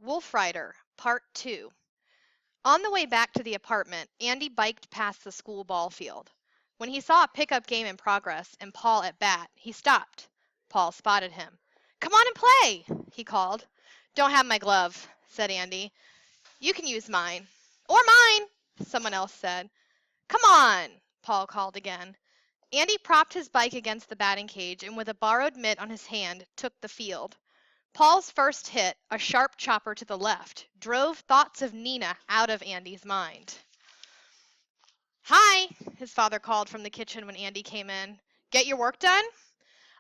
Wolf Rider, Part 2. On the way back to the apartment, Andy biked past the school ball field. When he saw a pickup game in progress and Paul at bat, he stopped. Paul spotted him. "Come on and play!" he called. "Don't have my glove," said Andy. "You can use mine." "Or mine," someone else said. "Come on," Paul called again. Andy propped his bike against the batting cage and with a borrowed mitt on his hand, took the field. Paul's first hit, a sharp chopper to the left, drove thoughts of Nina out of Andy's mind. "Hi," his father called from the kitchen when Andy came in. "Get your work done?"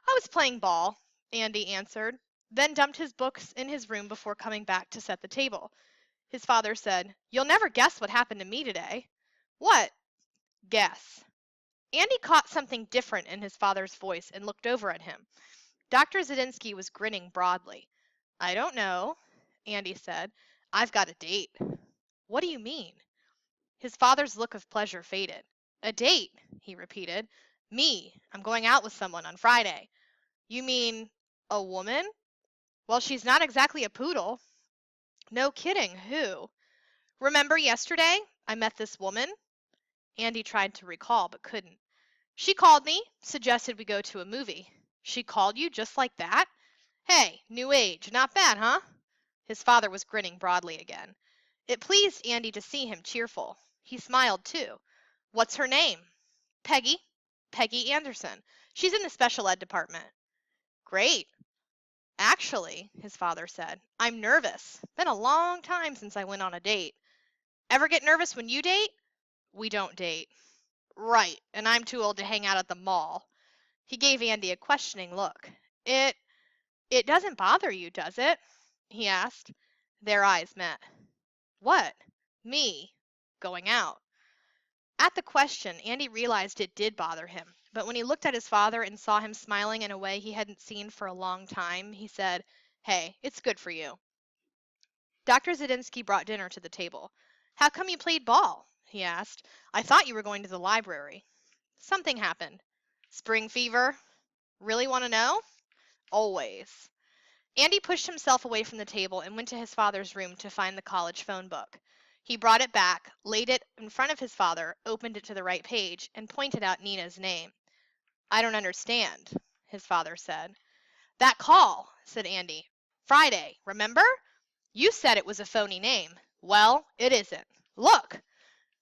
"I was playing ball," Andy answered, then dumped his books in his room before coming back to set the table. His father said, "You'll never guess what happened to me today." "What?" "Guess." Andy caught something different in his father's voice and looked over at him. Dr. Zadinsky was grinning broadly. "I don't know," Andy said. "I've got a date." "What do you mean?" His father's look of pleasure faded. "A date," he repeated. "Me. I'm going out with someone on Friday." "You mean a woman?" "Well, she's not exactly a poodle." "No kidding. Who?" "Remember yesterday? I met this woman." Andy tried to recall, but couldn't. "She called me, suggested we go to a movie." "She called you just like that? Hey, new age. Not bad, huh?" His father was grinning broadly again. It pleased Andy to see him cheerful. He smiled, too. "What's her name?" "Peggy. Peggy Anderson. She's in the special ed department." "Great." "Actually," his father said, "I'm nervous. Been a long time since I went on a date." "Ever get nervous when you date?" "We don't date." "Right, and I'm too old to hang out at the mall." He gave Andy a questioning look. It doesn't bother you, does it?" he asked. Their eyes met. "What?" "Me. Going out." At the question, Andy realized it did bother him, but when he looked at his father and saw him smiling in a way he hadn't seen for a long time, he said, "Hey, it's good for you." Dr. Zadinsky brought dinner to the table. "How come you played ball?" he asked. "I thought you were going to the library." "Something happened." "Spring fever?" "Really want to know?" "Always." Andy pushed himself away from the table and went to his father's room to find the college phone book. He brought it back, laid it in front of his father, opened it to the right page, and pointed out Nina's name. "I don't understand," his father said. "That call," said Andy. "Friday, remember? You said it was a phony name. Well, it isn't. Look."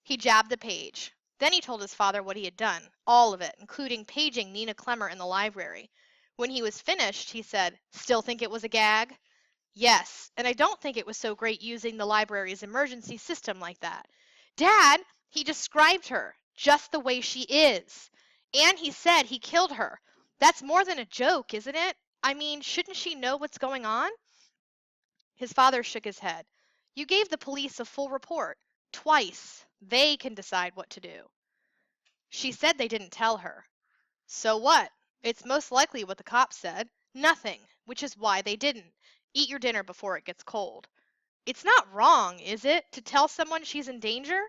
He jabbed the page. Then he told his father what he had done, all of it, including paging Nina Clemmer in the library. When he was finished, he said, "Still think it was a gag?" "Yes, and I don't think it was so great using the library's emergency system like that." "Dad, he described her just the way she is. And he said he killed her. That's more than a joke, isn't it? I mean, shouldn't she know what's going on?" His father shook his head. "You gave the police a full report. Twice. They can decide what to do." "She said they didn't tell her." "So what? It's most likely what the cops said. Nothing, which is why they didn't. Eat your dinner before it gets cold." "It's not wrong, is it, to tell someone she's in danger?"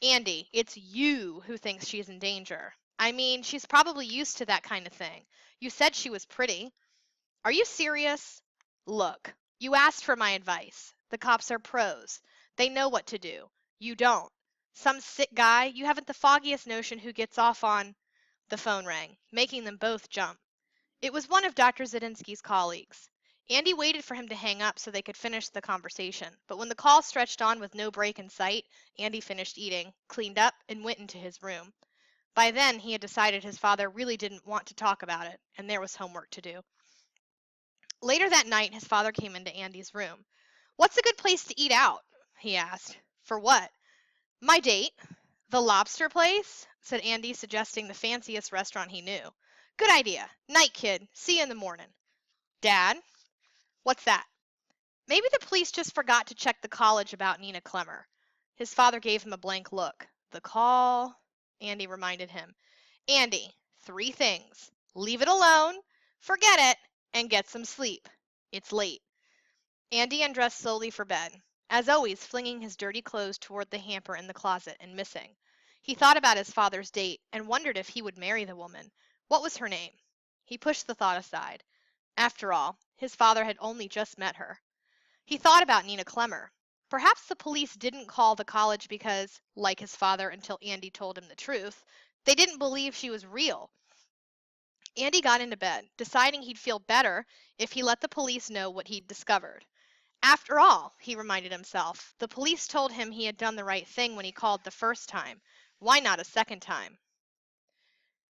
"Andy, it's you who thinks she's in danger. I mean, she's probably used to that kind of thing. You said she was pretty." "Are you serious?" "Look, you asked for my advice. The cops are pros. They know what to do. You don't. Some sick guy, you haven't the foggiest notion who gets off on—" The phone rang, making them both jump. It was one of Dr. Zadinsky's colleagues. Andy waited for him to hang up so they could finish the conversation, but when the call stretched on with no break in sight, Andy finished eating, cleaned up, and went into his room. By then, he had decided his father really didn't want to talk about it, and there was homework to do. Later that night, his father came into Andy's room. "What's a good place to eat out?" he asked. "For what?" "My date." "The lobster place?" said Andy, suggesting the fanciest restaurant he knew. "Good idea. Night, kid. See you in the morning." "Dad?" "What's that?" "Maybe the police just forgot to check the college about Nina Clemmer." His father gave him a blank look. "The call," Andy reminded him. "Andy, 3 things. Leave it alone, forget it, and get some sleep. It's late." Andy undressed slowly for bed, as always flinging his dirty clothes toward the hamper in the closet and missing. He thought about his father's date and wondered if he would marry the woman. What was her name? He pushed the thought aside. After all, his father had only just met her. He thought about Nina Clemmer. Perhaps the police didn't call the college because, like his father until Andy told him the truth, they didn't believe she was real. Andy got into bed, deciding he'd feel better if he let the police know what he'd discovered. After all, he reminded himself, the police told him he had done the right thing when he called the first time. Why not a second time?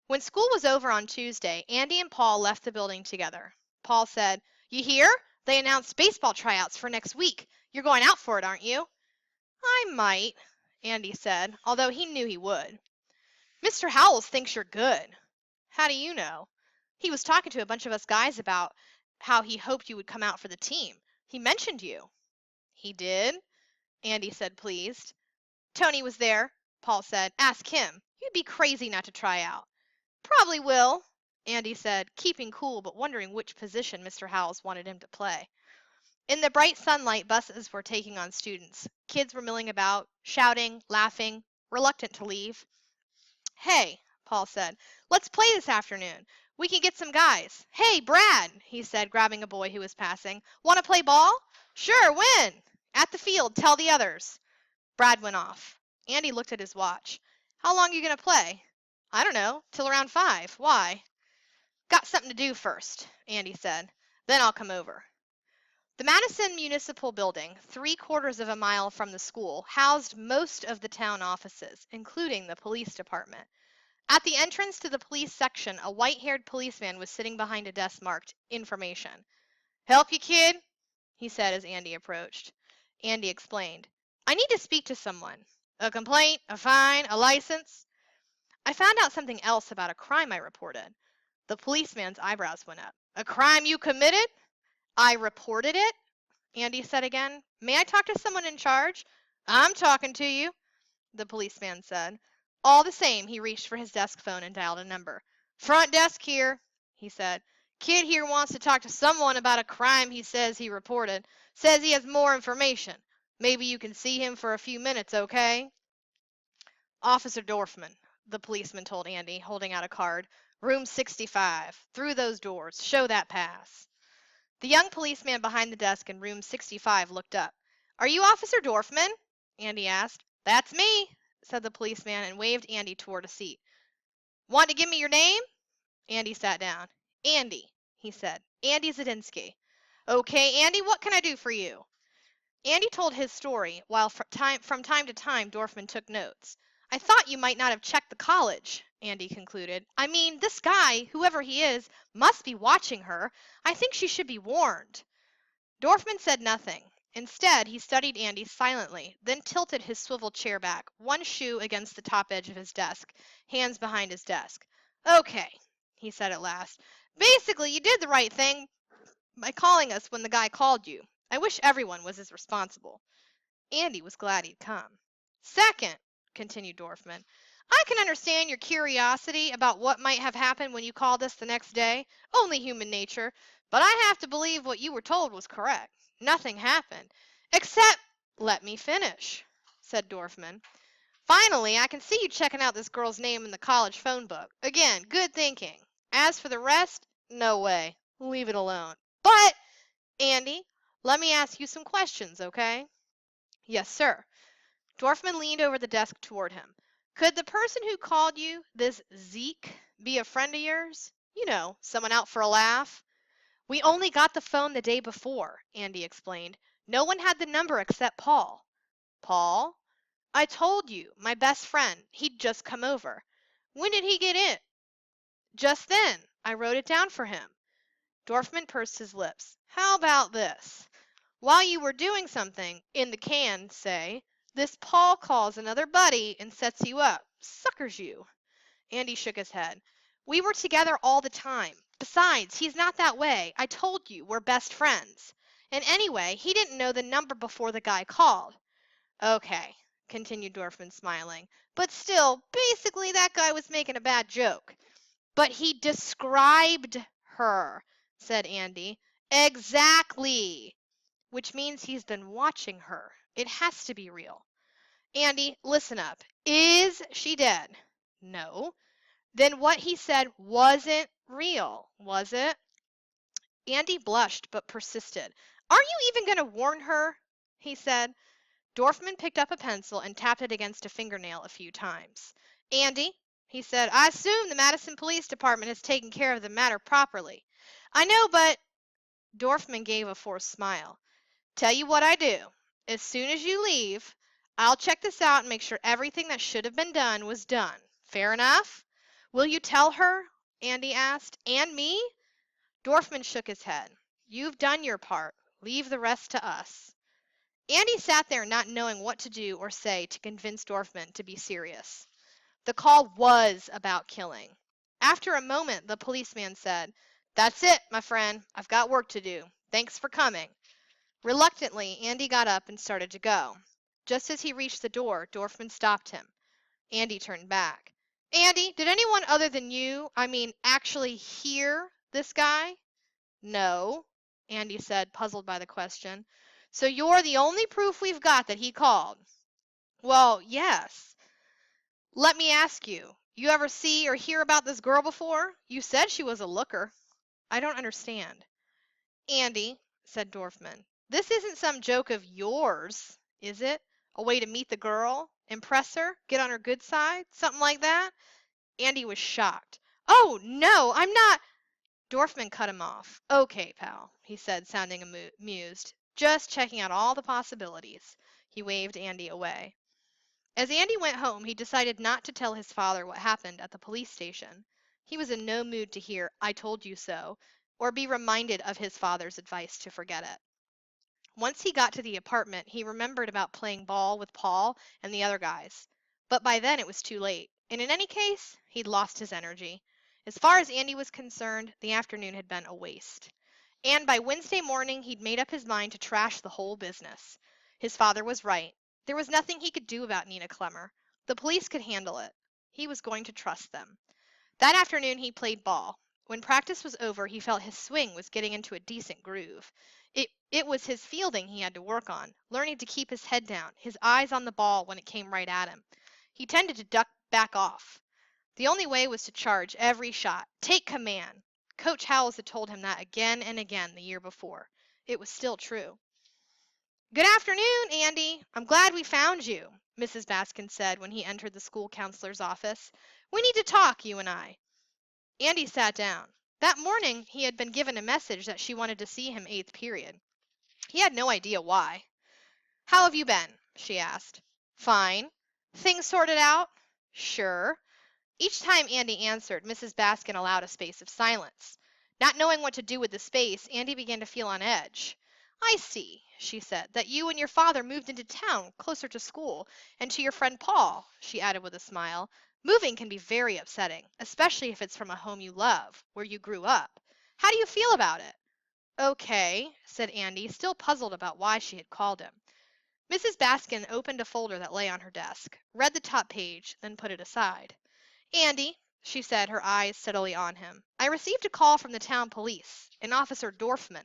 When school was over on Tuesday, Andy and Paul left the building together. Paul said, "You hear? They announced baseball tryouts for next week. You're going out for it, aren't you?" "I might," Andy said, although he knew he would. "Mr. Howells thinks you're good." "How do you know?" "He was talking to a bunch of us guys about how he hoped you would come out for the team. He mentioned you." "He did?" Andy said, pleased. "Tony was there," Paul said. "Ask him. You'd be crazy not to try out." "Probably will," Andy said, keeping cool but wondering which position Mr. Howells wanted him to play. In the bright sunlight, buses were taking on students. Kids were milling about, shouting, laughing, reluctant to leave. "Hey," Paul said, "let's play this afternoon. We can get some guys. Hey, Brad," he said, grabbing a boy who was passing. "Want to play ball?" "Sure, when?" "At the field. Tell the others." Brad went off. Andy looked at his watch. "How long are you going to play?" "I don't know. Till around 5. Why?" "Got something to do first," Andy said. "Then I'll come over." The Madison Municipal Building, 3/4 of a mile from the school, housed most of the town offices, including the police department. At the entrance to the police section, a white-haired policeman was sitting behind a desk marked "Information." "Help you, kid?" he said as Andy approached. Andy explained. "I need to speak to someone." "A complaint? A fine? A license?" "I found out something else about a crime I reported." The policeman's eyebrows went up. "A crime you committed?" "I reported it," Andy said again. "May I talk to someone in charge?" "I'm talking to you," the policeman said. All the same, he reached for his desk phone and dialed a number. "Front desk here," he said. "Kid here wants to talk to someone about a crime he says he reported. Says he has more information. Maybe you can see him for a few minutes, okay?" "Officer Dorfman," the policeman told Andy, holding out a card. "Room 65. Through those doors. Show that pass." The young policeman behind the desk in room 65 looked up. "Are you Officer Dorfman?" Andy asked. "That's me," said the policeman and waved Andy toward a seat. "Want to give me your name?" Andy sat down. "Andy," he said. "Andy Zadinsky." "Okay, Andy, what can I do for you?" Andy told his story, while from time to time Dorfman took notes. "I thought you might not have checked the college," Andy concluded. "I mean, this guy, whoever he is, must be watching her. I think she should be warned." Dorfman said nothing. Instead, he studied Andy silently, then tilted his swivel chair back, one shoe against the top edge of his desk, hands behind his desk. "Okay," he said at last. "Basically, you did the right thing by calling us when the guy called you. I wish everyone was as responsible." Andy was glad he'd come. "Second," continued Dorfman, "I can understand your curiosity about what might have happened when you called us the next day. Only human nature. But I have to believe what you were told was correct. Nothing happened. Except—" "Let me finish," said Dorfman. "Finally, I can see you checking out this girl's name in the college phone book. Again, good thinking. As for the rest, no way. Leave it alone. But, Andy, let me ask you some questions, okay?" "Yes, sir." Dorfman leaned over the desk toward him. "Could the person who called you, this Zeke, be a friend of yours? You know, someone out for a laugh?" "We only got the phone the day before," Andy explained. "No one had the number except Paul." "Paul?" "I told you, my best friend. He'd just come over." "When did he get in?" "Just then. I wrote it down for him." Dorfman pursed his lips. "How about this? While you were doing something, in the can, say, this Paul calls another buddy and sets you up, suckers you." Andy shook his head. "We were together all the time. Besides, he's not that way. I told you, we're best friends. And anyway, he didn't know the number before the guy called." "Okay," continued Dorfman, smiling. "But still, basically that guy was making a bad joke." "But he described her," said Andy. "Exactly. Which means he's been watching her. It has to be real." "Andy, listen up. Is she dead?" "No." "Then what he said wasn't real, was it?" Andy blushed but persisted. Aren't you even going to warn her? He said. Dorfman picked up a pencil and tapped it against a fingernail a few times. Andy, he said, I assume the Madison Police Department has taken care of the matter properly. I know, but Dorfman gave a forced smile. Tell you what I do. As soon as you leave, I'll check this out and make sure everything that should have been done was done. Fair enough? Will you tell her? Andy asked. And me? Dorfman shook his head. You've done your part. Leave the rest to us. Andy sat there not knowing what to do or say to convince Dorfman to be serious. The call was about killing. After a moment, the policeman said, That's it, my friend. I've got work to do. Thanks for coming. Reluctantly, Andy got up and started to go. Just as he reached the door, Dorfman stopped him. Andy turned back. Andy, did anyone other than you, actually hear this guy? No, Andy said, puzzled by the question. So you're the only proof we've got that he called? Well, yes. Let me ask you, you ever see or hear about this girl before? You said she was a looker. I don't understand. Andy, said Dorfman, this isn't some joke of yours, is it? A way to meet the girl, impress her, get on her good side, something like that? Andy was shocked. Oh, no, I'm not. Dorfman cut him off. Okay, pal, he said, sounding amused. Just checking out all the possibilities. He waved Andy away. As Andy went home, he decided not to tell his father what happened at the police station. He was in no mood to hear, I told you so, or be reminded of his father's advice to forget it. Once he got to the apartment, he remembered about playing ball with Paul and the other guys. But by then it was too late, and in any case, he'd lost his energy. As far as Andy was concerned, the afternoon had been a waste. And by Wednesday morning, he'd made up his mind to trash the whole business. His father was right. There was nothing he could do about Nina Clemmer. The police could handle it. He was going to trust them. That afternoon he played ball. When practice was over, he felt his swing was getting into a decent groove. It was his fielding he had to work on, learning to keep his head down, his eyes on the ball when it came right at him. He tended to duck back off. The only way was to charge every shot, take command. Coach Howells had told him that again and again the year before. It was still true. Good afternoon, Andy. I'm glad we found you, Mrs. Baskin said when he entered the school counselor's office. We need to talk, you and I. Andy sat down. That morning, he had been given a message that she wanted to see him 8th period. He had no idea why. How have you been? She asked. Fine. Things sorted out? Sure. Each time Andy answered, Mrs. Baskin allowed a space of silence. Not knowing what to do with the space, Andy began to feel on edge. I see, she said, that you and your father moved into town, closer to school, and to your friend Paul, she added with a smile. Moving can be very upsetting, especially if it's from a home you love, where you grew up. How do you feel about it? Okay, said Andy, still puzzled about why she had called him. Mrs. Baskin opened a folder that lay on her desk, read the top page, then put it aside. Andy, she said, her eyes steadily on him, I received a call from the town police, an Officer Dorfman.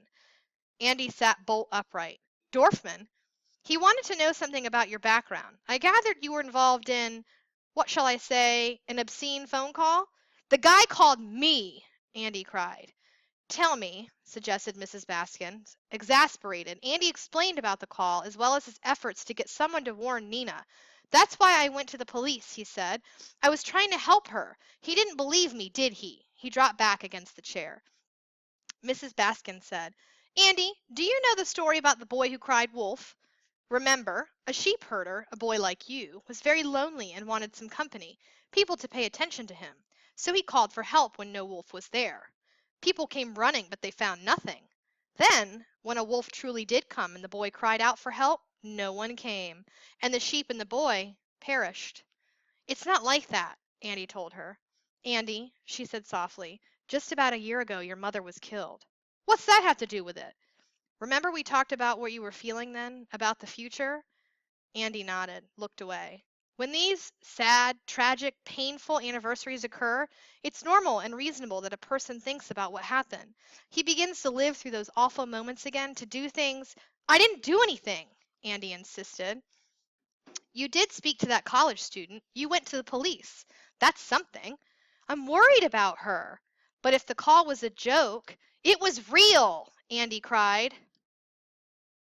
Andy sat bolt upright. Dorfman? He wanted to know something about your background. I gathered you were involved in, what shall I say, an obscene phone call? The guy called me, Andy cried. Tell me, suggested Mrs. Baskin. Exasperated, Andy explained about the call as well as his efforts to get someone to warn Nina. That's why I went to the police, he said. I was trying to help her. He didn't believe me, did he? He dropped back against the chair. Mrs. Baskin said, Andy, do you know the story about the boy who cried wolf? Remember, a sheep herder, a boy like you, was very lonely and wanted some company, people to pay attention to him. So he called for help when no wolf was there. People came running, but they found nothing. Then, when a wolf truly did come and the boy cried out for help, no one came, and the sheep and the boy perished. It's not like that, Andy told her. Andy, she said softly, just about a year ago your mother was killed. What's that have to do with it? Remember we talked about what you were feeling then, about the future? Andy nodded, looked away. When these sad, tragic, painful anniversaries occur, it's normal and reasonable that a person thinks about what happened. He begins to live through those awful moments again, to do things. I didn't do anything, Andy insisted. You did speak to that college student. You went to the police. That's something. I'm worried about her. But if the call was a joke, it was real, Andy cried.